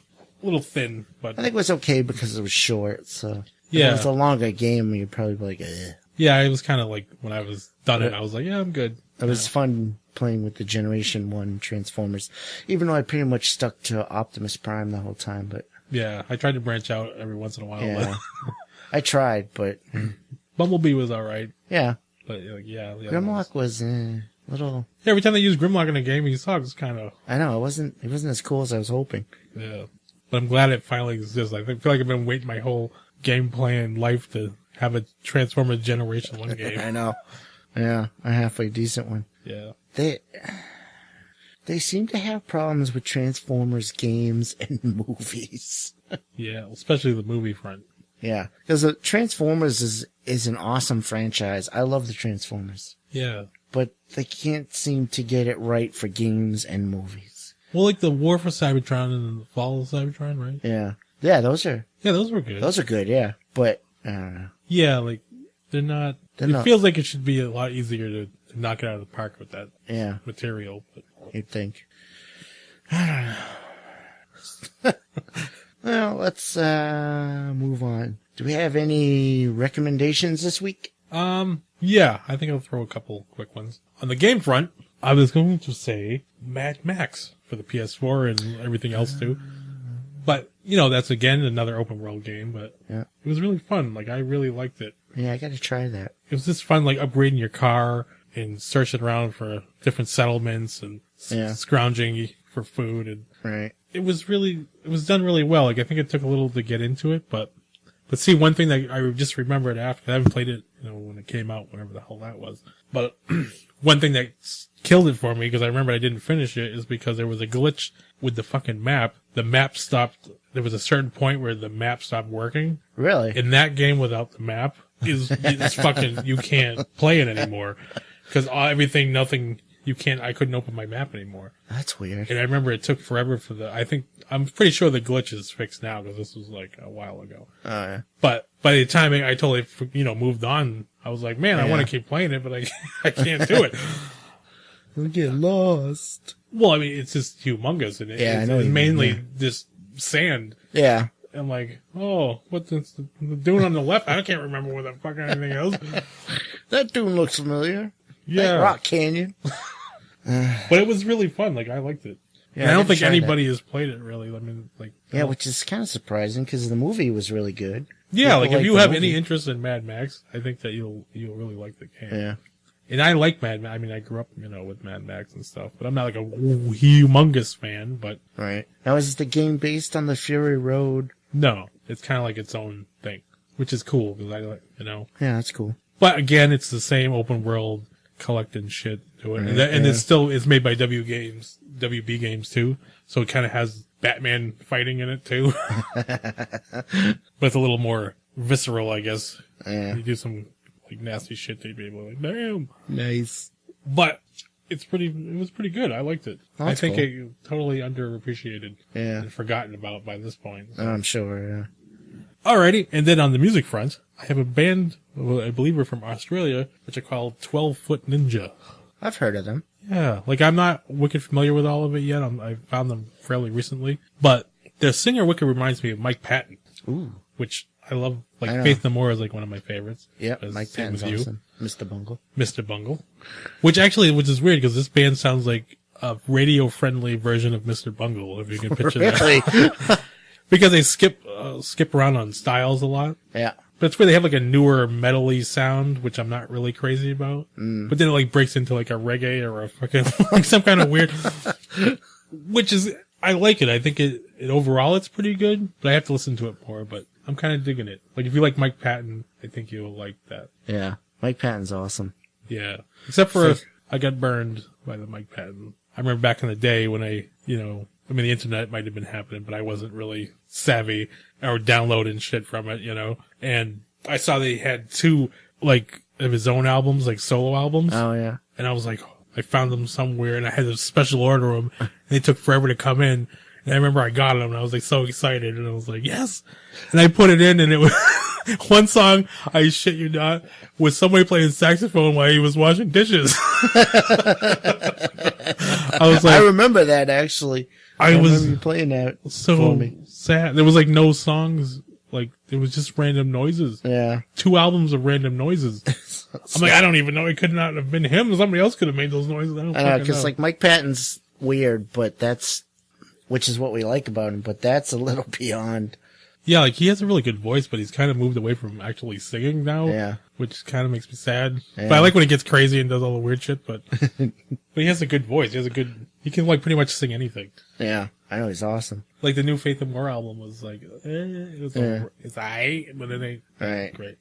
thin, but I think it was okay because it was short, so. Yeah. If it was a longer game, you'd probably be like, eh. yeah, it was kind of like when I was done it, I was like, yeah, I'm good. It was fun playing with the Generation 1 Transformers, even though I pretty much stuck to Optimus Prime the whole time, but. Yeah, I tried to branch out every once in a while. Yeah. I tried, but. Bumblebee was alright. Yeah. But yeah. Grimlock was a little. Yeah, every time they use Grimlock in a game, he sucks, kind of. I know, it wasn't as cool as I was hoping. Yeah. But I'm glad it finally exists. I feel like I've been waiting my whole game plan life to have a Transformers Generation 1 game. I know. Yeah, a halfway decent one. Yeah. They seem to have problems with Transformers games and movies. Yeah, especially the movie front. Yeah, because Transformers is an awesome franchise. I love the Transformers. Yeah. But they can't seem to get it right for games and movies. Well, like the War for Cybertron and the Fall of Cybertron, right? Yeah. Yeah, those are good. Those are good, yeah. But, I don't know. Yeah, like, they're not... It feels like it should be a lot easier to knock it out of the park with that material. But. You'd think. I don't know. Well, let's move on. Do we have any recommendations this week? Yeah, I think I'll throw a couple quick ones. On the game front, I was going to say Mad Max for the PS4 and everything else too. But, that's again another open world game, but it was really fun. Like, I really liked it. Yeah, I gotta try that. It was just fun, like, upgrading your car and searching around for different settlements and scrounging for food. And right. It was done really well. Like, I think it took a little to get into it, but see, one thing that I just remembered after, I haven't played it, when it came out, whatever the hell that was. But one thing that killed it for me, because I remember I didn't finish it, is because there was a glitch with the fucking map. The map stopped. There was a certain point where the map stopped working. Really? In that game without the map it's fucking, you can't play it anymore. Because I couldn't open my map anymore. That's weird. And I remember it took forever I'm pretty sure the glitch is fixed now, because this was like a while ago. Oh, yeah. But by the time I totally, moved on, I was like, man, I want to keep playing it, but I can't do it. We'll get lost. Well, I mean, it's just humongous, and it's mainly just sand. Yeah. I'm like, oh, what's this dune on the left? I can't remember what the fuck anything else. That dune looks familiar. Yeah. Like Rock Canyon. But it was really fun. Like, I liked it. Yeah, and I don't think anybody has played it, really. I mean, like... Yeah, which is kind of surprising, because the movie was really good. Yeah, like, if you have any interest in Mad Max, I think that you'll really like the game. Yeah. And I like Mad Max. I mean, I grew up, with Mad Max and stuff, but I'm not like a humongous fan, but... Right. Now, is the game based on the Fury Road? No. It's kind of like its own thing, which is cool, because I like, Yeah, that's cool. But again, it's the same open world collecting shit to it. Right, and it's made by WB Games too. So it kind of has Batman fighting in it too. But it's a little more visceral, I guess. Yeah. You do some like nasty shit, they'd be able to like, damn. Nice. But it was pretty good. I liked it. Oh, I think cool. it totally underappreciated and forgotten about by this point. So. I'm sure, yeah. Alrighty, and then on the music front, I have a band, I believe we're from Australia, which are called 12 Foot Ninja. I've heard of them. Yeah, like I'm not wicked familiar with all of it yet. I found them fairly recently, but their singer wicked reminds me of Mike Patton. Ooh. Which I love. Like Faith No More is like one of my favorites. Yep, Mike Patton's awesome. Mr. Bungle. Which is weird, because this band sounds like a radio-friendly version of Mr. Bungle, if you can picture that. Because they skip around on styles a lot. Yeah. But it's where they have like a newer metal-y sound, which I'm not really crazy about. But then it like breaks into like a reggae or a fucking, like some kind of weird, which is, I like it. I think it overall it's pretty good, but I have to listen to it more, but I'm kind of digging it. Like if you like Mike Patton, I think you'll like that. Yeah. Mike Patton's awesome. Yeah. Except for I got burned by the Mike Patton. I remember back in the day when the internet might have been happening, but I wasn't really savvy or downloading shit from it, and I saw they had 2, like, of his own albums, like solo albums. Oh, yeah. And I was like, I found them somewhere and I had to special order them and they took forever to come in. And I remember I got it and I was like so excited and I was like, yes. And I put it in and it was one song, I shit you not, was somebody playing saxophone while he was washing dishes. I was like, I remember that actually. I was remember you playing that so for me. sad. There was like no songs. Like, it was just random noises. Yeah. 2 albums of random noises. I'm like, I don't even know. It could not have been him. Somebody else could have made those noises. I don't know. Because, like, Mike Patton's weird, but which is what we like about him, but that's a little beyond. Yeah, like, he has a really good voice, but he's kind of moved away from actually singing now. Yeah. Which kind of makes me sad. Yeah. But I like when he gets crazy and does all the weird shit, but he has a good voice. He can, like, pretty much sing anything. Yeah. I know, he's awesome. Like, the new Faith and More album was like, it's aight, but it ain't great.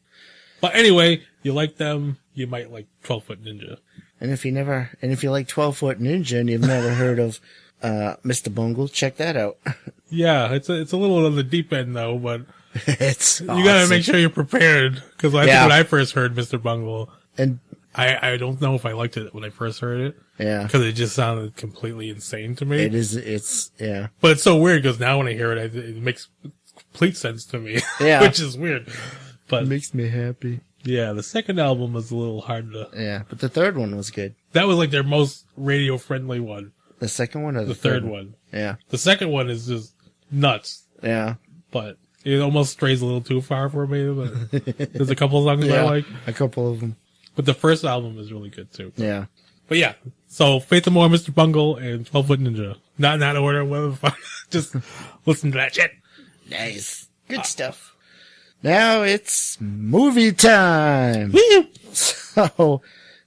But anyway, you like them, you might like 12-Foot Ninja. And if you like 12-Foot Ninja and you've never heard of, Mr. Bungle, check that out. Yeah, it's a little on the deep end though, but it's awesome. You gotta make sure you're prepared, cause I think when I first heard Mr. Bungle, and I don't know if I liked it when I first heard it. Yeah. Cause it just sounded completely insane to me. It's But it's so weird cause now when I hear it, it makes complete sense to me. Yeah. Which is weird. But it makes me happy. Yeah, the second album was a little hard to. Yeah, but the third one was good. That was like their most radio friendly one. The second one or the third one? Yeah. The second one is just nuts. Yeah. But it almost strays a little too far for me. But there's a couple songs I like. A couple of them. But the first album is really good too. Yeah. But yeah, so Faith No More, Mr. Bungle, and 12-Foot Ninja. Not in that order, whatever the fuck. Just listen to that shit. Nice. Good stuff. Now it's movie time. So,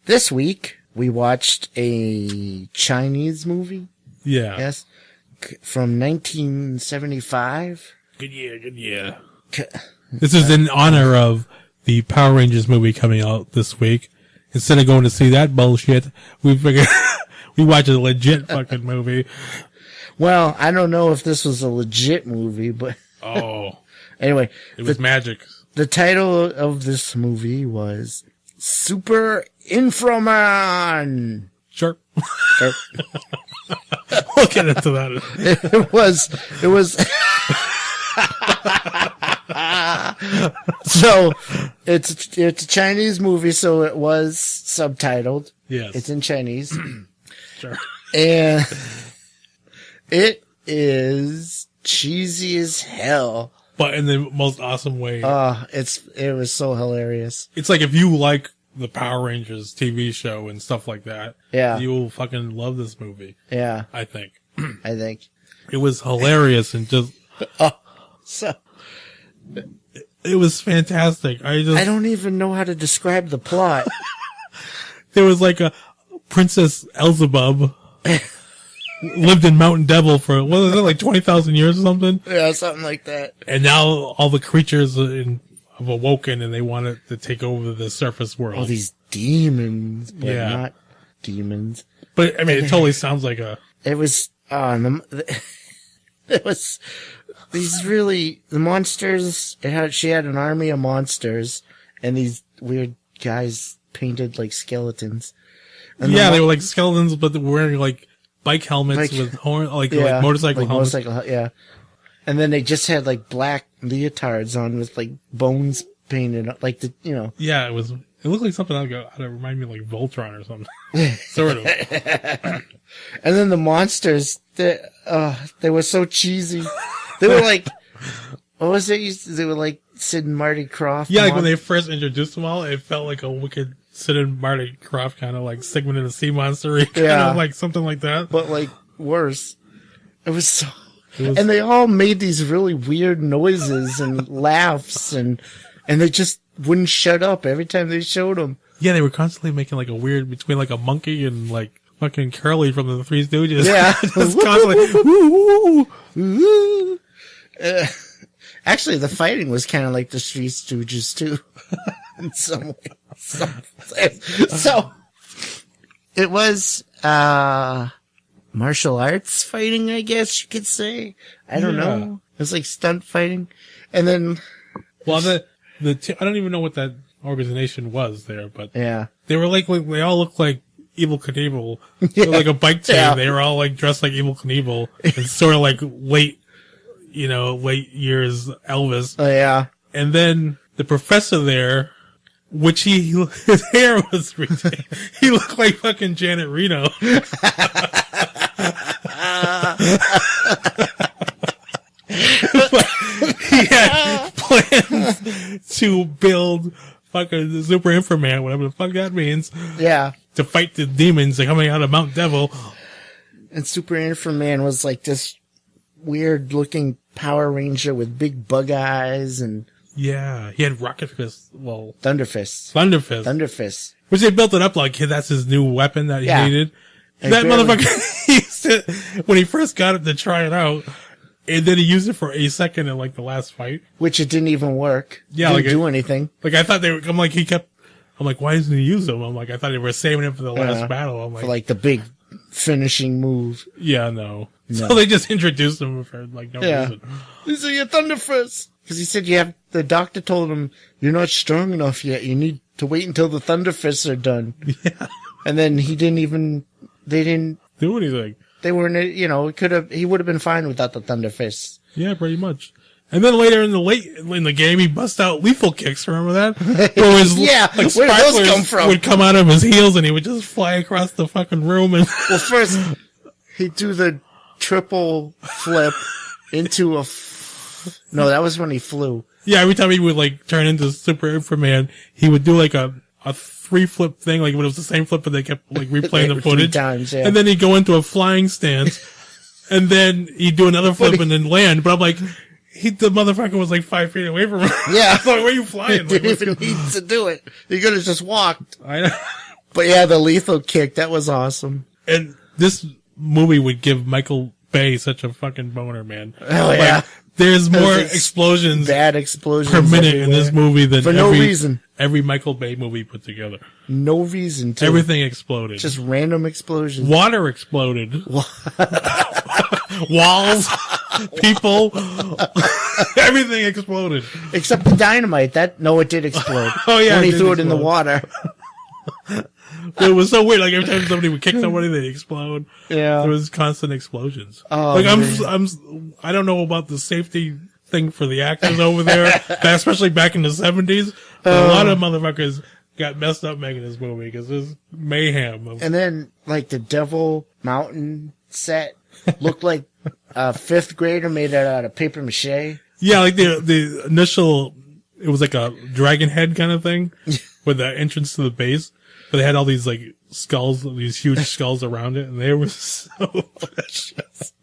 this week, we watched a Chinese movie. Yeah. Yes. From 1975. Good year. This is in honor of the Power Rangers movie coming out this week. Instead of going to see that bullshit, we figured we watched a legit fucking movie. Well, I don't know if this was a legit movie, but anyway, it was magic. The title of this movie was Super Inframan. Sure. We'll get into that. It was so it's a Chinese movie, so it was subtitled. Yes. It's in Chinese. Sure. And it is cheesy as hell. But in the most awesome way. It was so hilarious. It's like if you like the Power Rangers TV show and stuff like that, you'll fucking love this movie. Yeah. I think. It was hilarious and just it was fantastic. I don't even know how to describe the plot. There was like a Princess Elzebub lived in Mountain Devil for, what was it, like 20,000 years or something? Yeah, something like that. And now all the creatures have awoken and they wanted to take over the surface world. All these demons, but not demons. But, I mean, it totally sounds like a... It was, it was these really, the monsters, she had an army of monsters and these weird guys painted like skeletons. And they were like skeletons, but they were wearing like bike helmets with horn, like motorcycle helmets. And then they just had like black leotards on with like bones painted, like Yeah, it looked like something that remind me of like Voltron or something. Sort of. And then the monsters, they were so cheesy. They were like, what was it? They were like Sid and Marty Krofft. Yeah, like when they first introduced them all, it felt like a wicked Sid and Marty Krofft kind of like Sigmund and the Sea Monster, kind of like something like that. But like worse. It was so... And they all made these really weird noises and laughs and they just wouldn't shut up every time they showed them. Yeah, they were constantly making like a weird between like a monkey and like fucking Curly from the Three Stooges. Yeah. Just constantly, woo. Actually, the fighting was kind of like the Three Stooges too. In some way. So, it was, martial arts fighting, I guess you could say. I don't know. It was like stunt fighting. And then... Well, I don't even know what that organization was there, but... Yeah. They were like they all looked like Evil Knievel, like a bike team. Yeah. They were all like dressed like Evil Knievel and sort of like late years Elvis. Oh yeah. And then the professor there, which his hair was ridiculous. He looked like fucking Janet Reno. He had plans to build fucking the Super Inframan, whatever the fuck that means. Yeah. To fight the demons that are coming out of Mount Devil. And Super Inframan was like this weird looking Power Ranger with big bug eyes and... Yeah, he had Rocket Fist. Well, Thunder Fist. Which they built it up like that's his new weapon that he needed. And that motherfucker, when he first got it to try it out, and then he used it for a second in like the last fight, which it didn't even work. Yeah, didn't do anything. Like I thought they were. I'm like, why doesn't he use them? I'm like, I thought they were saving it for the last battle. I'm like, for like the big finishing move. Yeah, no. So they just introduced him for like no reason. These are your Thunder Fists. Because he said the doctor told him, you're not strong enough yet. You need to wait until the Thunder Fists are done. Yeah. And then they didn't do anything. They weren't, he would have been fine without the Thunder Fists. Yeah, pretty much. And then later in the game, he bust out lethal kicks. Remember that? Where his, like, where did those come from? Would come out of his heels and he would just fly across the fucking room. And well, first, he'd do the triple flip into a... No, that was when he flew. Yeah, every time he would like turn into Super Inframan, he would do like a 3-flip thing, like when it was the same flip, but they kept like replaying the footage. 3 times, yeah. And then he'd go into a flying stance, and then he'd do another flip and then land. But I'm like, the motherfucker was like 5 feet away from him. Yeah. I'm like, where are you flying? He didn't even need to do it. He could have just walked. I know. But yeah, the lethal kick, that was awesome. And this movie would give Michael Bay such a fucking boner, man. Oh yeah. There's more explosions, bad explosions per minute in this movie than for no reason. Every Michael Bay movie put together. No reason to. Everything exploded. Just random explosions. Water exploded. Walls, people, everything exploded. Except the dynamite. It did explode. Oh yeah, when he threw it in the water. It was so weird. Like every time somebody would kick somebody, they'd explode. Yeah, there was constant explosions. Oh, like I don't know about the safety thing for the actors over there, especially back in the 70s. A lot of motherfuckers got messed up making this movie because there's mayhem. And then like the Devil Mountain set looked like a 5th grader made it out of paper mache. Yeah, like the initial, it was like a dragon head kind of thing with the entrance to the base. But they had all these like skulls, these huge skulls around it, and they were so precious.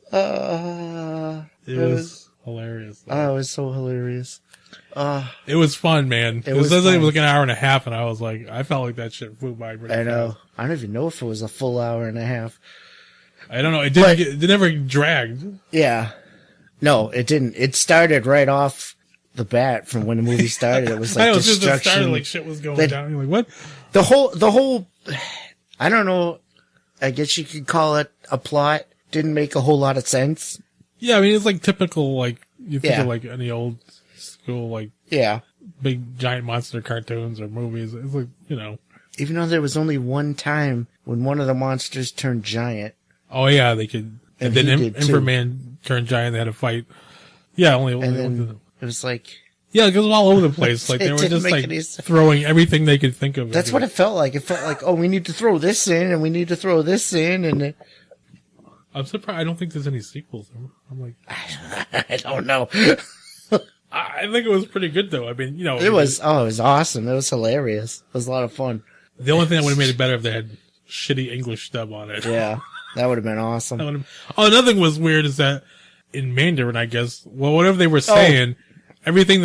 It was hilarious. Oh, it was so hilarious. It was fun, man. It was like an hour and a half, and I was like, I felt like that shit flew by pretty I know. fast. I don't even know if it was a full hour and a half. I don't know. It never dragged. Yeah. No, it didn't. It started right off the bat from when the movie started. It was like I know, destruction. It started like shit was going down. You're like, what? The whole, I don't know. I guess you could call it a plot. Didn't make a whole lot of sense. Yeah, I mean, it's like typical, like, you think of like any old school, like, big giant monster cartoons or movies. It's like, Even though there was only one time when one of the monsters turned giant. Oh yeah, they could. And then Inframan turned giant, they had a fight. Yeah, only. And then it was like. Yeah, it was all over the place. Like, they were just like throwing everything they could think of. That's what it felt like. It felt like, oh, we need to throw this in and we need to throw this in and. I'm surprised. I don't think there's any sequels. I'm like, I don't know. I think it was pretty good though. I mean, it was awesome. It was hilarious. It was a lot of fun. The only thing that would have made it better if they had shitty English dub on it. Yeah, that would have been awesome. Another thing was weird is that in Mandarin, I guess, whatever they were saying, everything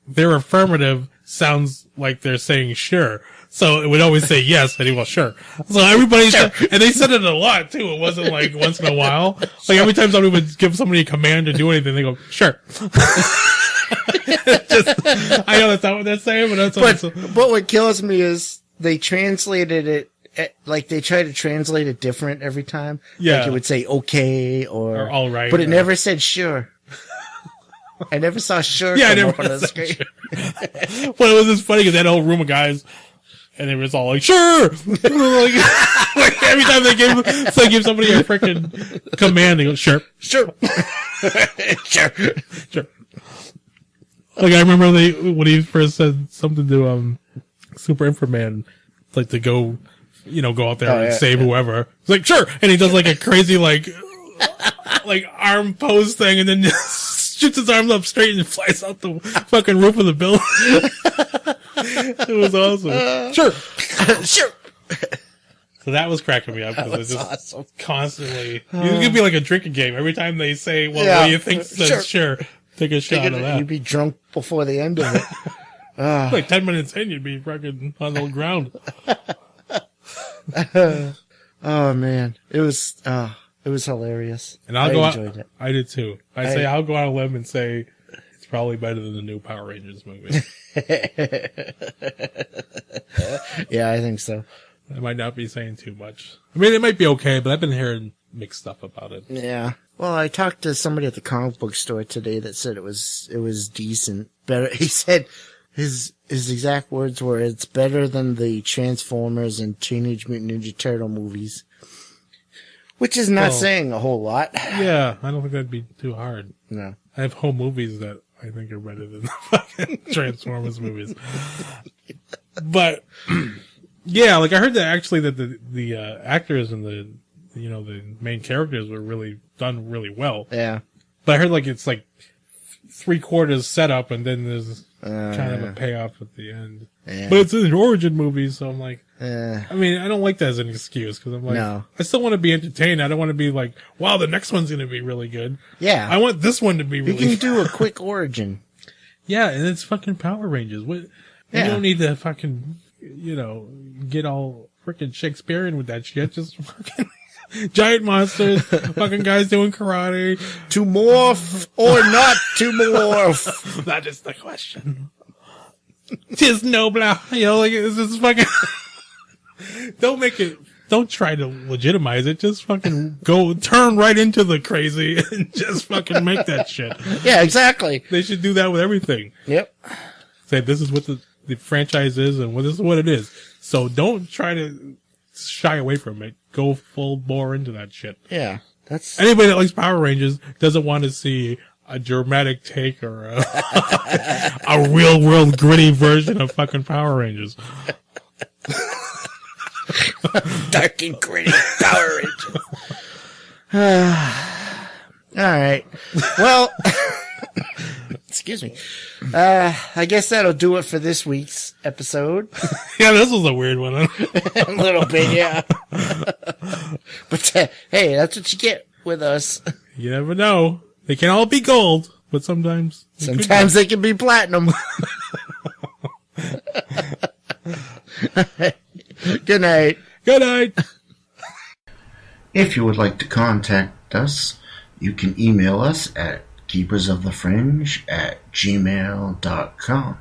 their affirmative sounds like they're saying sure. So it would always say yes, and he was sure. So everybody said, and they said it a lot too. It wasn't like once in a while. Like every time somebody would give somebody a command to do anything, they go, sure. I know that's not what they're saying, but that's what But what kills me is they translated it, like they try to translate it different every time. Yeah. Like it would say okay or all right. But it never said sure. I never saw sure come up on the screen. Well, it was just funny because that whole room of guys, And it was all like, sure! like every time they give somebody a freaking command, they go, sure. Sure. Sure. Sure. Like, I remember when he first said something to, Super Inframan, like, to go, go out there and save whoever. He's like, sure! And he does, like, a crazy, like arm pose thing, and then just shoots his arms up straight and flies out the fucking roof of the building. It was awesome. Sure. Sure. So that was cracking me up because it's just awesome. Constantly. It could be like a drinking game. Every time they say, well, what do you think? Sure. Take a shot of that. You'd be drunk before the end of it. Like 10 minutes in, you'd be fucking on the ground. Oh man, it was hilarious. And I enjoyed it. I did too. I'll go out on a limb and say it's probably better than the new Power Rangers movie. Yeah, I think so. I might not be saying too much. I mean, it might be okay, but I've been hearing mixed stuff about it. Yeah. Well, I talked to somebody at the comic book store today that said it was decent. Better. He said his exact words were, "It's better than the Transformers and Teenage Mutant Ninja Turtle movies," which is not saying a whole lot. Yeah, I don't think that'd be too hard. No. I have home movies that I think are better than the fucking Transformers movies. But yeah, like I heard that actually that the actors and the main characters were really done really well. Yeah. But I heard like it's like 3/4 setup and then there's kind of a payoff at the end. Yeah. But it's an origin movie, so I'm like, I mean, I don't like that as an excuse because I'm like, No. I still want to be entertained. I don't want to be like, wow, the next one's going to be really good. Yeah. I want this one to be really You can do a quick origin. Yeah, and it's fucking Power Rangers. You don't need to fucking, get all freaking Shakespearean with that shit. Just fucking giant monsters, fucking guys doing karate. To morph or not to morph? That is the question. Tis nobler. Like, this is fucking... Don't try to legitimize it. Just fucking turn right into the crazy and just fucking make that shit. Yeah, exactly. They should do that with everything. Yep. Say, this is what the franchise is and this is what it is. So don't try to shy away from it. Go full bore into that shit. Yeah. That's anybody that likes Power Rangers doesn't want to see a dramatic take or a real world gritty version of fucking Power Rangers. Dark and gritty Power Rangers. All right. Well, excuse me. I guess that'll do it for this week's episode. Yeah, this was a weird one. A little bit, yeah. But hey, that's what you get with us. You never know. They can all be gold, but sometimes they can be platinum. Good night. Good night. If you would like to contact us, you can email us at keepersofthefringe@gmail.com.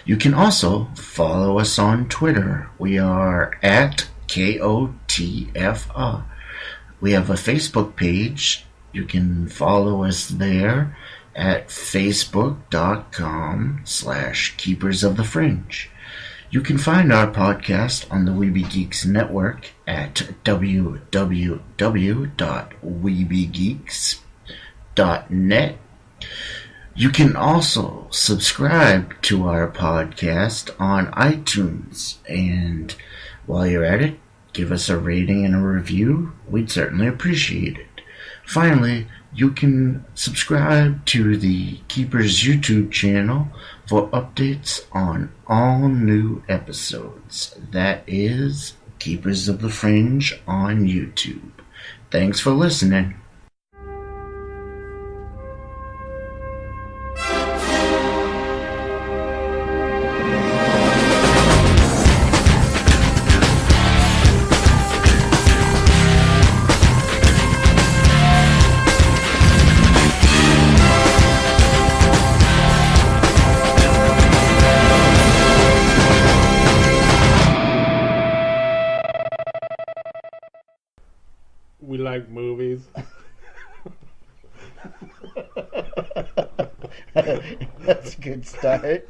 You can also follow us on Twitter. We are at KOTFR. We have a Facebook page. You can follow us there at facebook.com/keepersofthefringe. You can find our podcast on the Weeby Geeks Network at www.weebygeeks.net. You can also subscribe to our podcast on iTunes, and while you're at it, give us a rating and a review. We'd certainly appreciate it. Finally, you can subscribe to the Keepers YouTube channel for updates on all new episodes. That is Keepers of the Fringe on YouTube. Thanks for listening. We like movies. That's a good start.